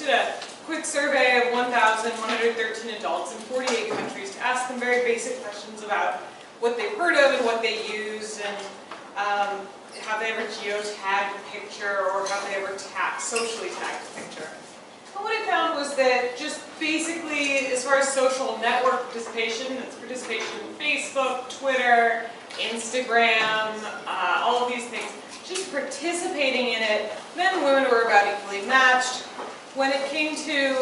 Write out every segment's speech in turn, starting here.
did a quick survey of 1,113 adults in 48 countries to ask them very basic questions about what they've heard of and what they use, and have they ever geotagged a picture, or have they ever socially tagged a picture. And what I found was that just basically, as far as social network participation, it's participation in Facebook, Twitter, Instagram, all of these things, just participating in it, men and women were about equally matched. When it came to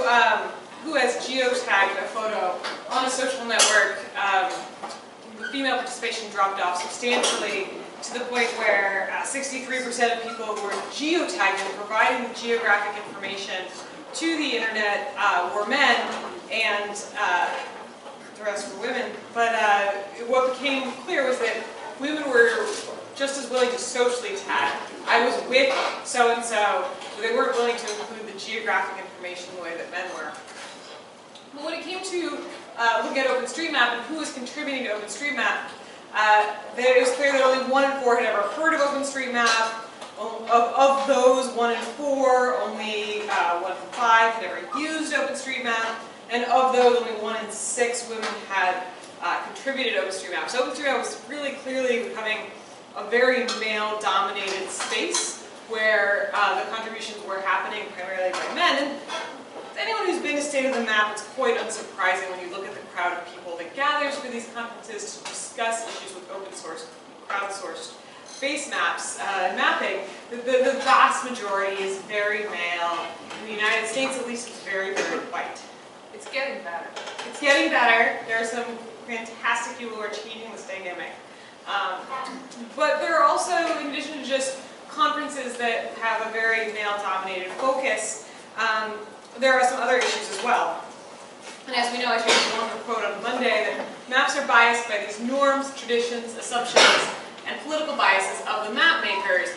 who has geotagged a photo on a social network, the female participation dropped off substantially, to the point where 63% of people who were geotagging and providing the geographic information to the internet were men, and the rest were women. But what became clear was that women were just as willing to socially tag. I was with so-and-so, but they weren't willing to include the geographic information the way that men were. But when it came to looking at OpenStreetMap and who was contributing to OpenStreetMap, it was clear that only 1 in 4 had ever heard of OpenStreetMap. Of those 1 in 4, only 1 in 5 had ever used OpenStreetMap, and of those, only 1 in 6 women had contributed to OpenStreetMap. So OpenStreetMap was really clearly becoming a very male-dominated space where the contributions were happening primarily by men. And anyone who's been to State of the Map, it's quite unsurprising when you look at the crowd of people that gathers for these conferences to discuss issues with open source, crowdsourced base maps and mapping. The vast majority is very male. In the United States, at least, it's very, very white. It's getting better. It's getting better. There are some fantastic people who are changing this dynamic. But there are also, in addition to just conferences that have a very male-dominated focus, there are some other issues as well. And as we know, I shared a longer quote on Monday, that maps are biased by these norms, traditions, assumptions, and political biases of the map makers.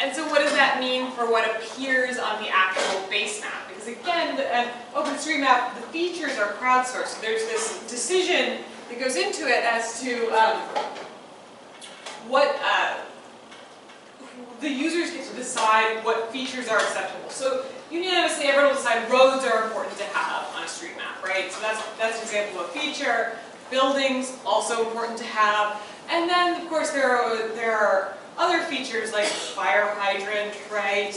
And so what does that mean for what appears on the actual base map? Because again, OpenStreetMap, the features are crowdsourced. So there's this decision that goes into it as to what the users get to decide what features are acceptable. So unanimously, everyone will decide roads are important to have on a street map, right? So that's an example of a feature. Buildings, also important to have. And then, of course, there are other features like fire hydrant, right?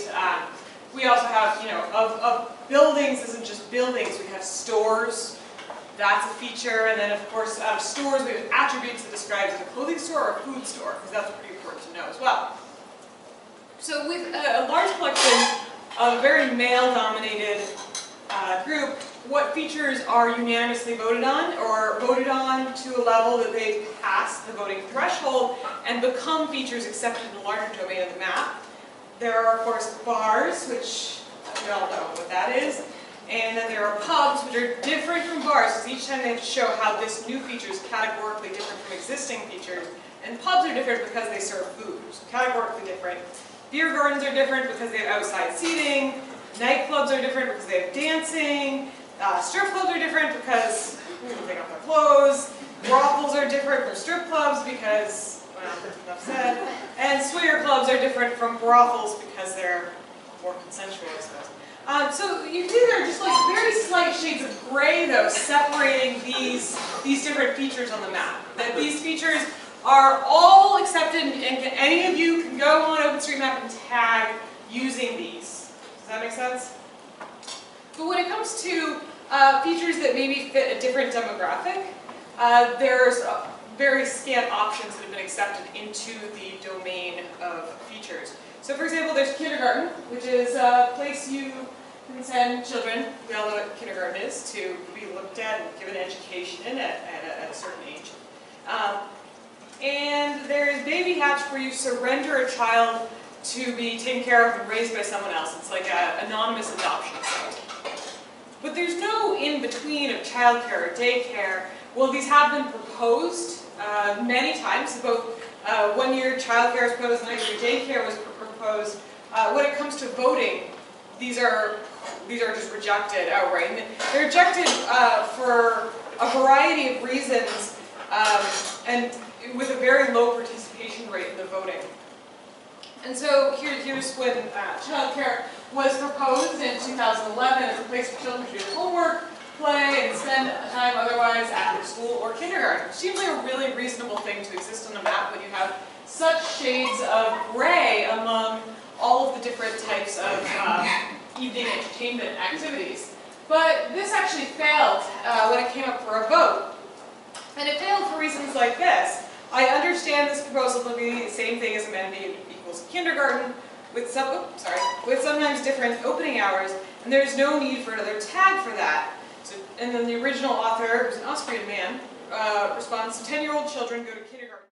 We also have, of buildings isn't just buildings. We have stores. That's a feature. And then, of course, out of stores, we have attributes that describes a clothing store or a food store, because that's pretty important to know as well. So with a large collection of a very male-dominated group, what features are unanimously voted on, or voted on to a level that they pass the voting threshold and become features accepted in the larger domain of the map? There are, of course, bars, which we all know what that is. And then there are pubs, which are different from bars, because each time they have to show how this new feature is categorically different from existing features. And pubs are different because they serve food, so categorically different. Beer gardens are different because they have outside seating. Nightclubs are different because they have dancing. Strip clubs are different because people take off their clothes. Brothels are different from strip clubs because, well, enough said. And swinger clubs are different from brothels because they're more consensual, I suppose. So you can see there are just like very slight shades of gray, though, separating these different features on the map. That these features are all accepted, and any of you can go on OpenStreetMap and tag using these. Does that make sense? But when it comes to features that maybe fit a different demographic, there's very scant options that have been accepted into the domain of features. So for example, there's kindergarten, which is a place you can send children, we all know what kindergarten is, to be looked at and given education at a certain age. And there is Baby Hatch, where you surrender a child to be taken care of and raised by someone else. It's like an anonymous adoption site. But there's no in-between of childcare or daycare. Well, these have been proposed many times. So both 1-year childcare was proposed and 9-year daycare was proposed. When it comes to voting, these are just rejected outright. And they're rejected for a variety of reasons, and with a very low participation rate in the voting. And so here's when childcare was proposed in 2011 as a place for children to do homework, play, and spend time otherwise after school or kindergarten. It seems like a really reasonable thing to exist on a map when you have such shades of gray among all of the different types of evening entertainment activities. But this actually failed when it came up for a vote. And it failed for reasons like this. I understand this proposal to be the same thing as amenity equals kindergarten, with sometimes different opening hours, and there's no need for another tag for that. So, and then the original author, who's an Austrian man, responds, 10-year-old children go to kindergarten.